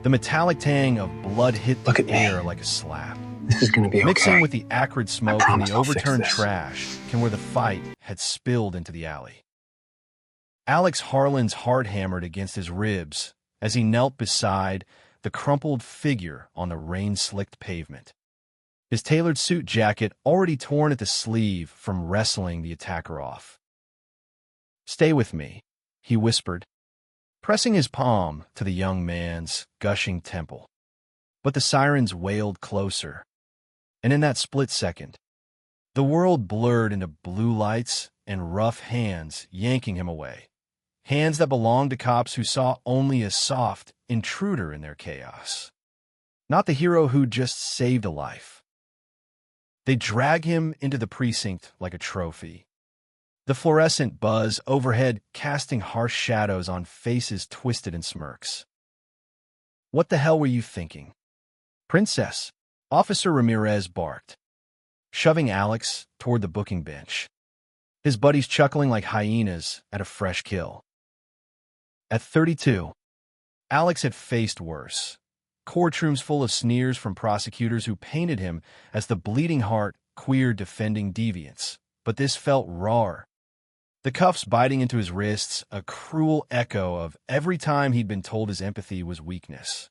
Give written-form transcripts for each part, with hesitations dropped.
The metallic tang of blood hit Look the at me. air like a slap. This is gonna be okay. Mixing with the acrid smoke from promise the I'll fix overturned this. trash came where the fight had spilled into the alley. Alex Harlan's heart hammered against his ribs as he knelt beside the crumpled figure on the rain-slicked pavement. His tailored suit jacket already torn at the sleeve from wrestling the attacker off. "Stay with me," he whispered, pressing his palm to the young man's gushing temple. But the sirens wailed closer, and in that split second, the world blurred into blue lights and rough hands yanking him away. Hands that belonged to cops who saw only a soft intruder in their chaos, not the hero who just saved a life. They drag him into the precinct like a trophy. The fluorescent buzz overhead casting harsh shadows on faces twisted in smirks. "What the hell were you thinking, Princess?" Officer Ramirez barked, shoving Alex toward the booking bench, his buddies chuckling like hyenas at a fresh kill. At 32, Alex had faced worse. Courtrooms full of sneers from prosecutors who painted him as the bleeding heart, queer defending deviants. But this felt raw. The cuffs biting into his wrists, a cruel echo of every time he'd been told his empathy was weakness.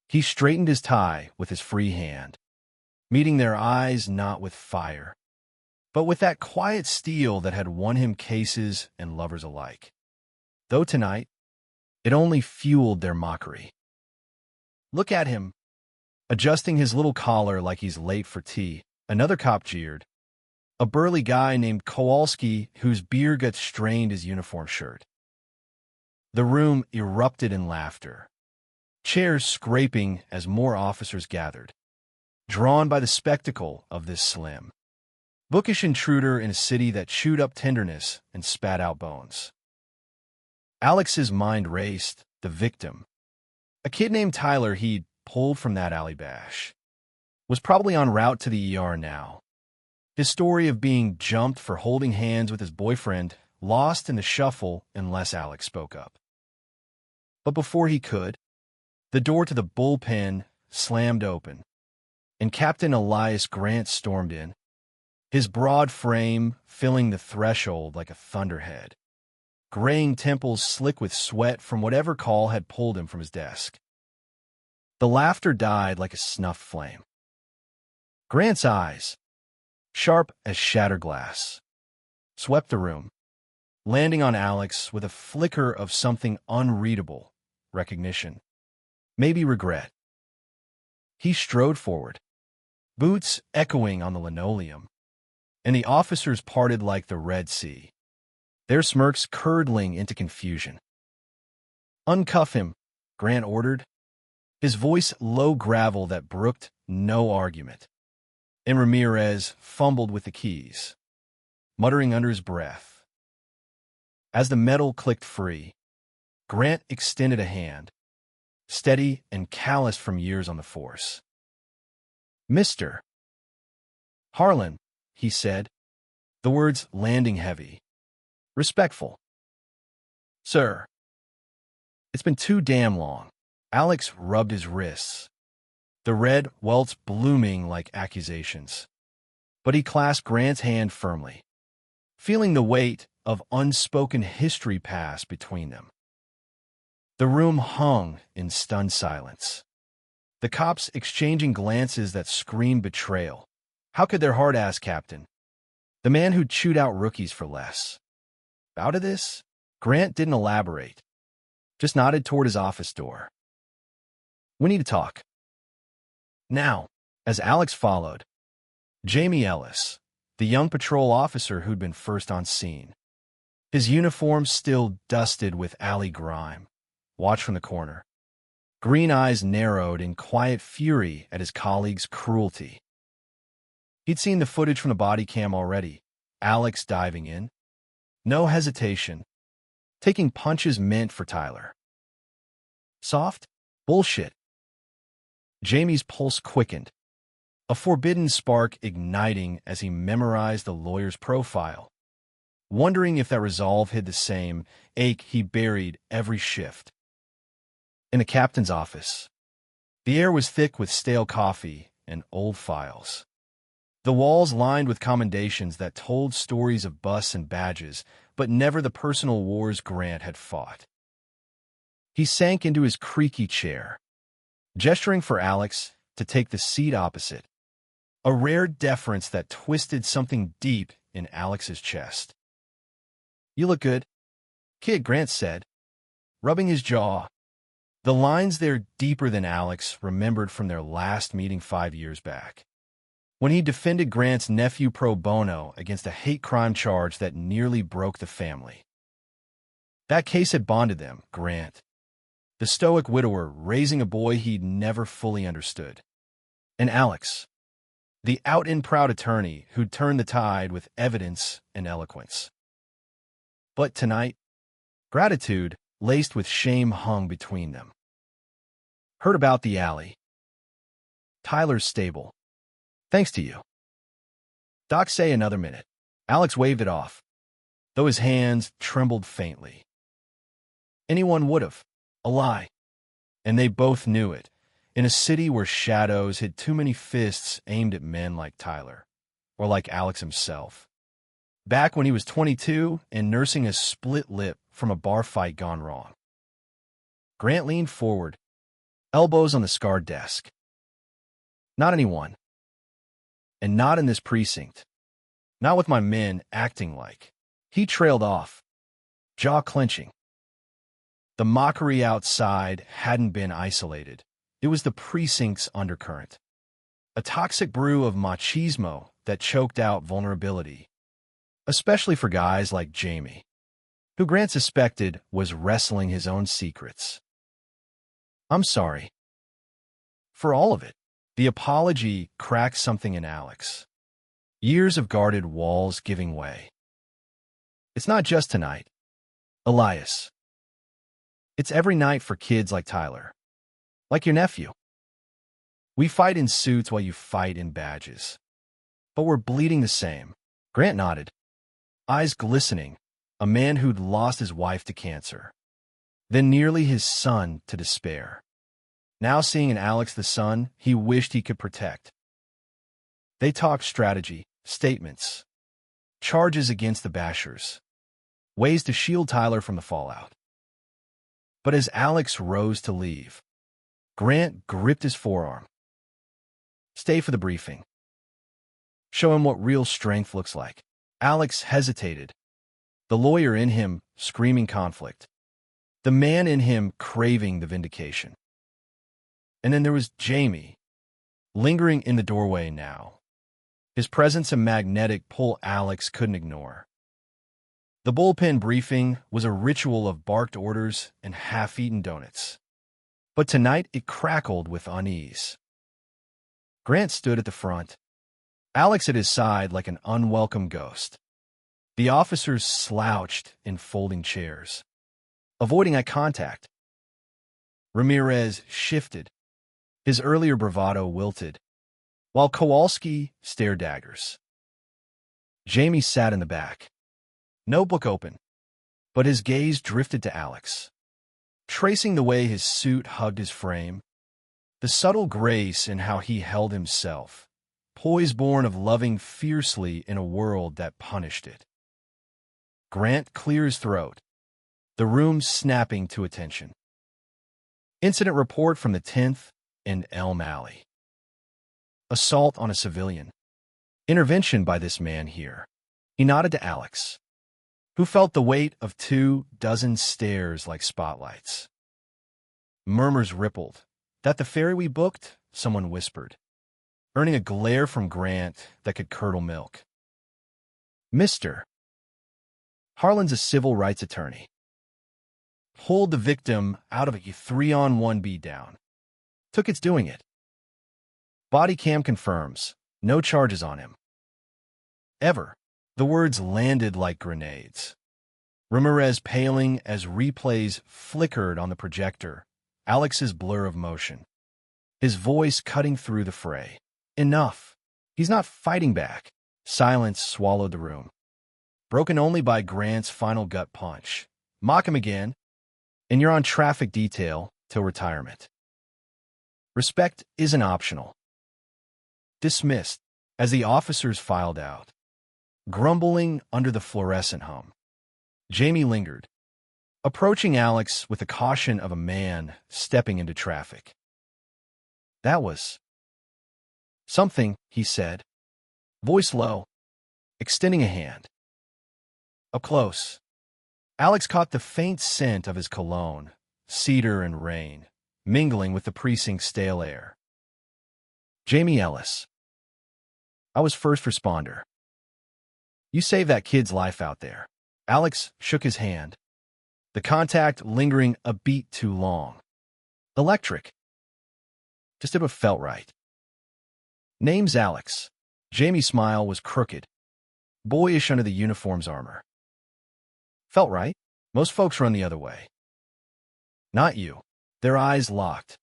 He straightened his tie with his free hand, meeting their eyes not with fire, but with that quiet steel that had won him cases and lovers alike. Though tonight, it only fueled their mockery. "Look at him, adjusting his little collar like he's late for tea," another cop jeered, a burly guy named Kowalski whose beard got strained his uniform shirt. The room erupted in laughter, chairs scraping as more officers gathered, drawn by the spectacle of this slim, bookish intruder in a city that chewed up tenderness and spat out bones. Alex's mind raced. The victim, a kid named Tyler he'd pulled from that alley bash, was probably en route to the ER now. His story of being jumped for holding hands with his boyfriend lost in the shuffle unless Alex spoke up. But before he could, the door to the bullpen slammed open, and Captain Elias Grant stormed in, his broad frame filling the threshold like a thunderhead, graying temples slick with sweat from whatever call had pulled him from his desk. The laughter died like a snuffed flame. Grant's eyes, sharp as shattered glass, swept the room, landing on Alex with a flicker of something unreadable, recognition, maybe regret. He strode forward, boots echoing on the linoleum, and the officers parted like the Red Sea, their smirks curdling into confusion. "Uncuff him," Grant ordered, his voice low gravel that brooked no argument. And Ramirez fumbled with the keys, muttering under his breath. As the metal clicked free, Grant extended a hand, steady and calloused from years on the force. "Mr. Harlan," he said, the words landing heavy. "Respectful." "Sir." "It's been too damn long." Alex rubbed his wrists, the red welts blooming like accusations. But he clasped Grant's hand firmly, feeling the weight of unspoken history pass between them. The room hung in stunned silence, the cops exchanging glances that screamed betrayal. How could their hard-ass captain, the man who'd chewed out rookies for less, bow to this? Grant didn't elaborate, just nodded toward his office door. "We need to talk." Now, as Alex followed, Jamie Ellis, the young patrol officer who'd been first on scene, his uniform still dusted with alley grime, watched from the corner. Green eyes narrowed in quiet fury at his colleague's cruelty. He'd seen the footage from the body cam already, Alex diving in, no hesitation, taking punches meant for Tyler. Soft? Bullshit. Jamie's pulse quickened, a forbidden spark igniting as he memorized the lawyer's profile, wondering if that resolve hid the same ache he buried every shift. In the captain's office, the air was thick with stale coffee and old files. The walls lined with commendations that told stories of busts and badges, but never the personal wars Grant had fought. He sank into his creaky chair, gesturing for Alex to take the seat opposite, a rare deference that twisted something deep in Alex's chest. "You look good, kid," Grant said, rubbing his jaw. The lines there deeper than Alex remembered from their last meeting 5 years back, when he defended Grant's nephew pro bono against a hate crime charge that nearly broke the family. That case had bonded them, Grant, the stoic widower raising a boy he'd never fully understood, and Alex, the out-and-proud attorney who'd turned the tide with evidence and eloquence. But tonight, gratitude, laced with shame, hung between them. "Heard about the alley. Tyler's stable. Thanks to you. Doc, say another minute." Alex waved it off, though his hands trembled faintly. Anyone would have. A lie. And they both knew it, in a city where shadows hid too many fists aimed at men like Tyler, or like Alex himself. Back when he was 22 and nursing a split lip from a bar fight gone wrong. Grant leaned forward, elbows on the scarred desk. "Not anyone. And not in this precinct. Not with my men acting like." He trailed off, jaw clenching. The mockery outside hadn't been isolated. It was the precinct's undercurrent. A toxic brew of machismo that choked out vulnerability, especially for guys like Jamie, who Grant suspected was wrestling his own secrets. "I'm sorry. For all of it." The apology cracked something in Alex. Years of guarded walls giving way. "It's not just tonight, Elias. It's every night for kids like Tyler. Like your nephew. We fight in suits while you fight in badges. But we're bleeding the same." Grant nodded, eyes glistening, a man who'd lost his wife to cancer, then nearly his son to despair. Now seeing in Alex the son he wished he could protect. They talked strategy, statements, charges against the bashers, ways to shield Tyler from the fallout. But as Alex rose to leave, Grant gripped his forearm. "Stay for the briefing. Show him what real strength looks like." Alex hesitated, the lawyer in him screaming conflict, the man in him craving the vindication. And then there was Jamie, lingering in the doorway now, his presence a magnetic pull Alex couldn't ignore. The bullpen briefing was a ritual of barked orders and half-eaten donuts. But tonight it crackled with unease. Grant stood at the front, Alex at his side like an unwelcome ghost. The officers slouched in folding chairs, avoiding eye contact. Ramirez shifted, his earlier bravado wilted, while Kowalski stared daggers. Jamie sat in the back, notebook open, but his gaze drifted to Alex, tracing the way his suit hugged his frame, the subtle grace in how he held himself, poise born of loving fiercely in a world that punished it. Grant cleared his throat, the room snapping to attention. Incident report from the 10th and Elm Alley. Assault on a civilian. Intervention by this man here. He nodded to Alex, who felt the weight of 24 stares like spotlights. Murmurs rippled. "That the ferry we booked?" someone whispered, earning a glare from Grant that could curdle milk. "Mr. Harlan's a civil rights attorney. Pulled the victim out of a 3-on-1 beatdown. Took its doing it. Body cam confirms. No charges on him. Ever." The words landed like grenades. Ramirez paling as replays flickered on the projector, Alex's blur of motion, his voice cutting through the fray. "Enough. He's not fighting back." Silence swallowed the room, broken only by Grant's final gut punch. "Mock him again, and you're on traffic detail till retirement. Respect isn't optional. Dismissed as the officers filed out. Grumbling under the fluorescent hum, Jamie lingered, approaching Alex with the caution of a man stepping into traffic. "That was something," he said, voice low, extending a hand. Up close, Alex caught the faint scent of his cologne, cedar and rain, mingling with the precinct's stale air. "Jamie Ellis. I was first responder. You saved that kid's life out there." Alex shook his hand, the contact lingering a beat too long. "Electric. Just if it felt right." "Name's Alex." Jamie's smile was crooked, boyish under the uniform's armor. "Felt right? Most folks run the other way." "Not you." Their eyes locked.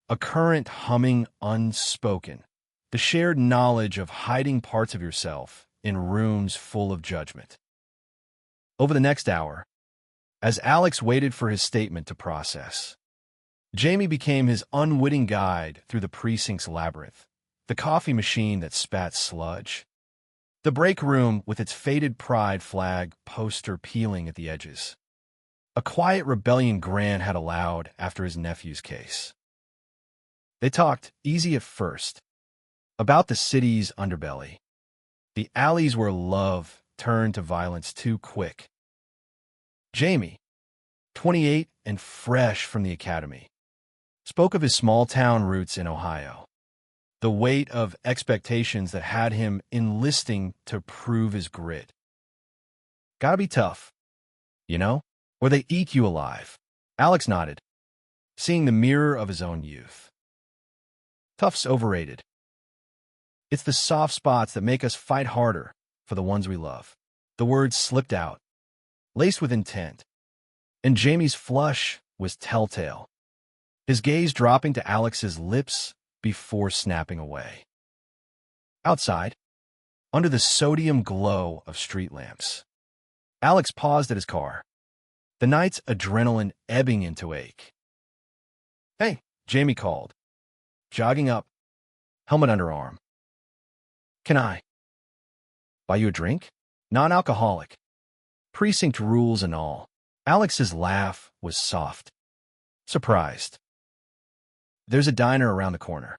A current humming unspoken, the shared knowledge of hiding parts of yourself in rooms full of judgment. Over the next hour, as Alex waited for his statement to process, Jamie became his unwitting guide through the precinct's labyrinth, the coffee machine that spat sludge, the break room with its faded pride flag poster peeling at the edges, a quiet rebellion Grant had allowed after his nephew's case. They talked, easy at first, about the city's underbelly, the alleys where love turned to violence too quick. Jamie, 28 and fresh from the academy, spoke of his small-town roots in Ohio, the weight of expectations that had him enlisting to prove his grit. "Gotta be tough, you know, or they eat you alive." Alex nodded, seeing the mirror of his own youth. "Tough's overrated. It's the soft spots that make us fight harder for the ones we love." The words slipped out, laced with intent, and Jamie's flush was telltale, his gaze dropping to Alex's lips before snapping away. Outside, under the sodium glow of street lamps, Alex paused at his car, the night's adrenaline ebbing into ache. "Hey," Jamie called, jogging up, helmet under arm. "Can I buy you a drink?" Non-alcoholic. Precinct rules and all. Alex's laugh was soft, surprised. "There's a diner around the corner.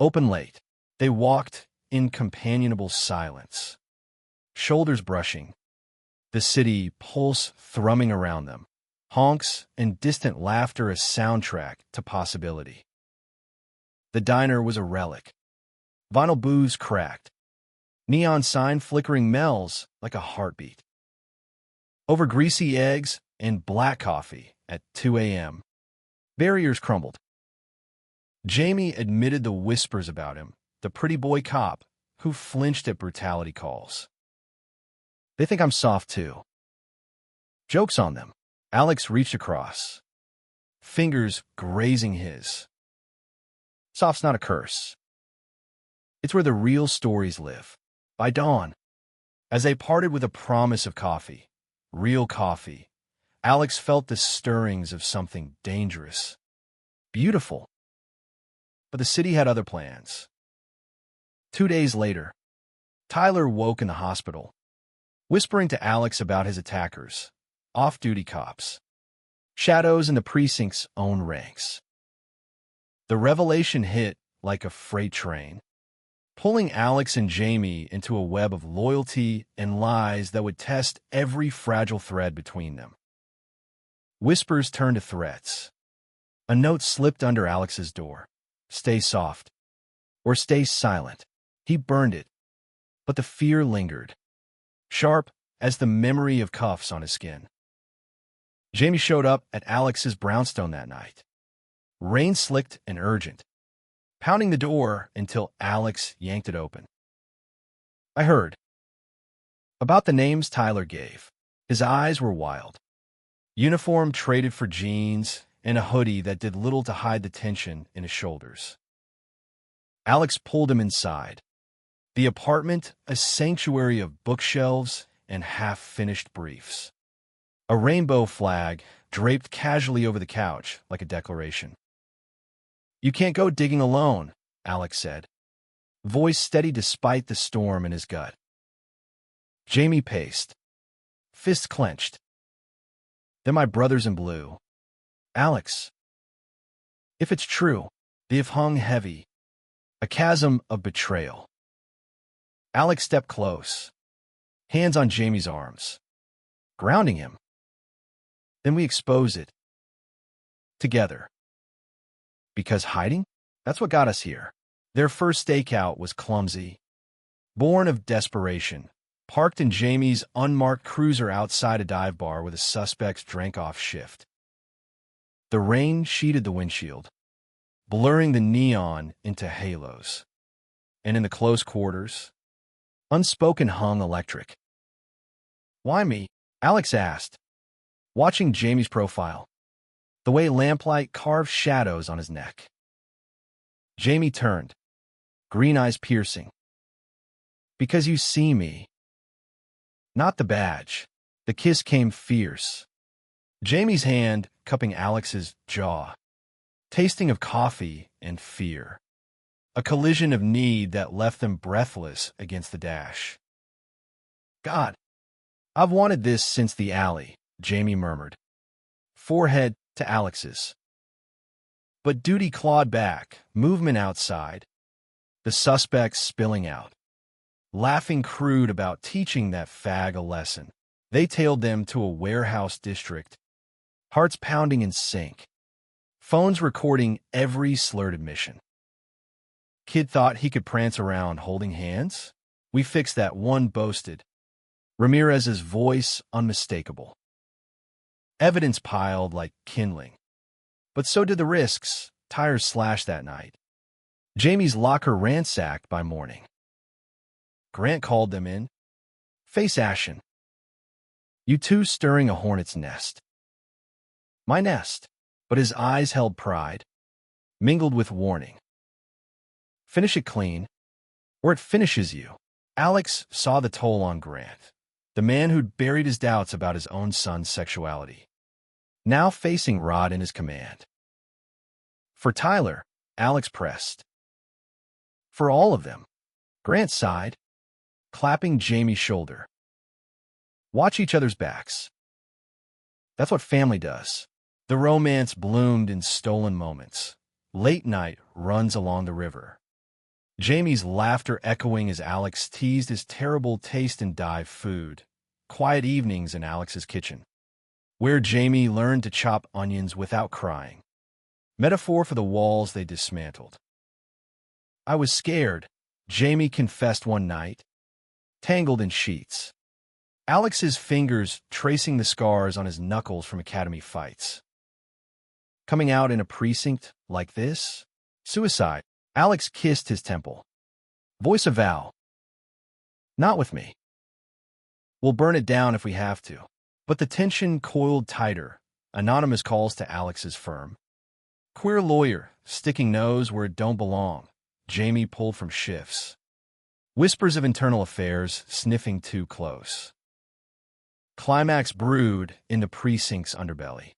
Open late." They walked in companionable silence, shoulders brushing, the city pulse thrumming around them, honks and distant laughter a soundtrack to possibility. The diner was a relic. Vinyl booths cracked, neon sign flickering mells like a heartbeat. Over greasy eggs and black coffee at 2 a.m., barriers crumbled. Jamie admitted the whispers about him, the pretty boy cop who flinched at brutality calls. "They think I'm soft, too." "Joke's on them." Alex reached across, fingers grazing his. "Soft's not a curse. It's where the real stories live." By dawn, as they parted with a promise of coffee, real coffee, Alex felt the stirrings of something dangerous, beautiful. But the city had other plans. 2 days later, Tyler woke in the hospital, whispering to Alex about his attackers, off-duty cops, shadows in the precinct's own ranks. The revelation hit like a freight train, pulling Alex and Jamie into a web of loyalty and lies that would test every fragile thread between them. Whispers turned to threats. A note slipped under Alex's door. "Stay soft," or "Stay silent." He burned it, but the fear lingered, sharp as the memory of cuffs on his skin. Jamie showed up at Alex's brownstone that night, rain-slicked and urgent, pounding the door until Alex yanked it open. "I heard about the names Tyler gave." His eyes were wild. Uniform traded for jeans and a hoodie that did little to hide the tension in his shoulders. Alex pulled him inside. The apartment, a sanctuary of bookshelves and half-finished briefs. a rainbow flag draped casually over the couch like a declaration. "You can't go digging alone," Alex said, voice steady despite the storm in his gut. Jamie paced, fists clenched. "They're my brothers in blue. Alex, if it's true," the if hung heavy, a chasm of betrayal. Alex stepped close, hands on Jamie's arms, grounding him. "Then we expose it. Together. Because hiding? That's what got us here." Their first stakeout was clumsy, born of desperation, parked in Jamie's unmarked cruiser outside a dive bar where the suspects drank off shift. The rain sheeted the windshield, blurring the neon into halos. And in the close quarters, unspoken hung electric. "Why me?" Alex asked, watching Jamie's profile, the way lamplight carved shadows on his neck. Jamie turned, green eyes piercing. "Because you see me." Not the badge. The kiss came fierce. Jamie's hand cupping Alex's jaw, tasting of coffee and fear. A collision of need that left them breathless against the dash. "God, I've wanted this since the alley," Jamie murmured, forehead to Alex's. But duty clawed back, movement outside, the suspects spilling out, laughing crude about teaching that fag a lesson. They tailed them to a warehouse district, hearts pounding in sync, phones recording every slurred admission. "Kid thought he could prance around holding hands? We fixed that," one boasted, Ramirez's voice unmistakable. Evidence piled like kindling. But so did the risks, tires slashed that night. Jamie's locker ransacked by morning. Grant called them in, face ashen. "You two stirring a hornet's nest." "My nest," but his eyes held pride, mingled with warning. "Finish it clean, or it finishes you." Alex saw the toll on Grant, the man who'd buried his doubts about his own son's sexuality, now facing Rod in his command. For Tyler, Alex pressed. For all of them, Grant sighed, clapping Jamie's shoulder. "Watch each other's backs. That's what family does." The romance bloomed in stolen moments. Late night runs along the river. Jamie's laughter echoing as Alex teased his terrible taste in dive food. Quiet evenings in Alex's kitchen, where Jamie learned to chop onions without crying. Metaphor for the walls they dismantled. "I was scared," Jamie confessed one night, tangled in sheets. Alex's fingers tracing the scars on his knuckles from academy fights. Coming out in a precinct like this? Suicide. Alex kissed his temple. Voice a vow. "Not with me. We'll burn it down if we have to." But the tension coiled tighter. Anonymous calls to Alex's firm. Queer lawyer, sticking nose where it don't belong. Jamie pulled from shifts. Whispers of internal affairs, sniffing too close. Climax brewed in the precinct's underbelly.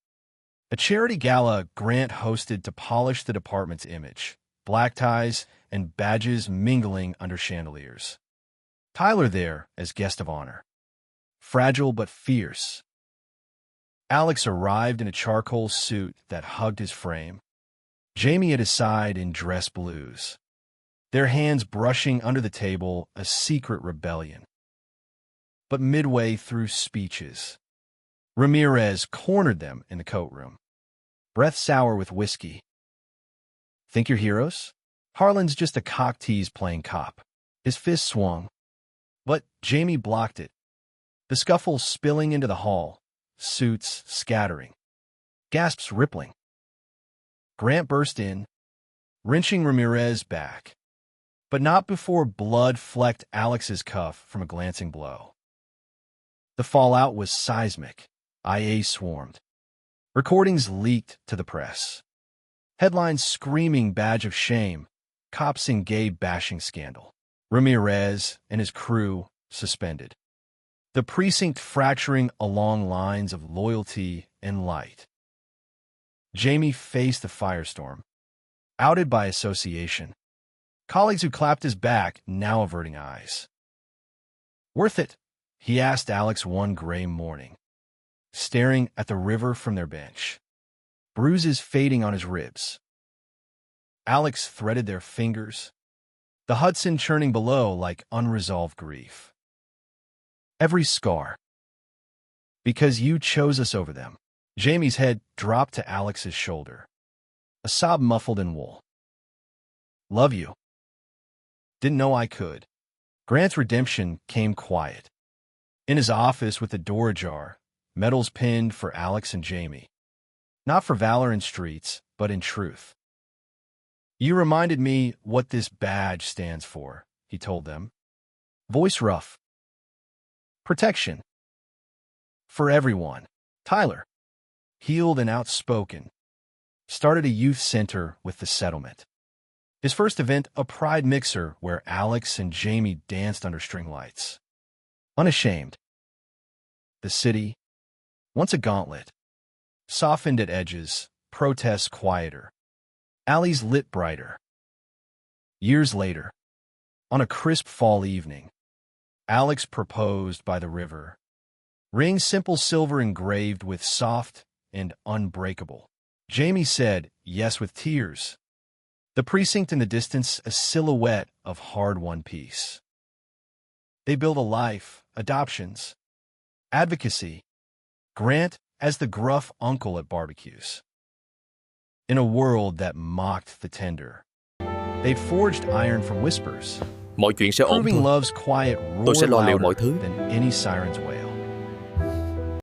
A charity gala Grant hosted to polish the department's image. Black ties and badges mingling under chandeliers. Tyler there as guest of honor. Fragile but fierce. Alex arrived in a charcoal suit that hugged his frame. Jamie at his side in dress blues. Their hands brushing under the table, a secret rebellion. But midway through speeches, Ramirez cornered them in the coat room. Breath sour with whiskey. "Think you're heroes? Harlan's just a cock tease playing cop." His fist swung, but Jamie blocked it. The scuffle spilling into the hall, suits scattering, gasps rippling. Grant burst in, wrenching Ramirez back, but not before blood flecked Alex's cuff from a glancing blow. The fallout was seismic. IA swarmed. Recordings leaked to the press. Headlines screaming badge of shame, cops in gay bashing scandal. Ramirez and his crew suspended. the precinct fracturing along lines of loyalty and light. Jamie faced the firestorm, outed by association. Colleagues who clapped his back now averting eyes. "Worth it?" he asked Alex one gray morning, staring at the river from their bench, bruises fading on his ribs. Alex threaded their fingers, the Hudson churning below like unresolved grief. "Every scar. Because you chose us over them." Jamie's head dropped to Alex's shoulder, a sob muffled in wool. "Love you. Didn't know I could." Grant's redemption came quiet. In his office with the door ajar, medals pinned for Alex and Jamie. Not for valor in streets, but in truth. "You reminded me what this badge stands for," he told them. Voice rough. "Protection. For everyone." Tyler, healed and outspoken, started a youth center with the settlement. His first event, a pride mixer where Alex and Jamie danced under string lights. Unashamed. The city, once a gauntlet, softened at edges, protests quieter, alleys lit brighter. Years later, on a crisp fall evening, Alex proposed by the river, ring simple silver engraved with soft and unbreakable. Jamie said yes with tears. The precinct in the distance, a silhouette of hard-won peace. They build a life, adoptions, advocacy. Grant as the gruff uncle at barbecues. In a world that mocked the tender, they forged iron from whispers, Mọi chuyện sẽ ổn proving thôi. love's quiet Tôi sẽ roar lo liệu mọi louder thứ. than any siren's wail.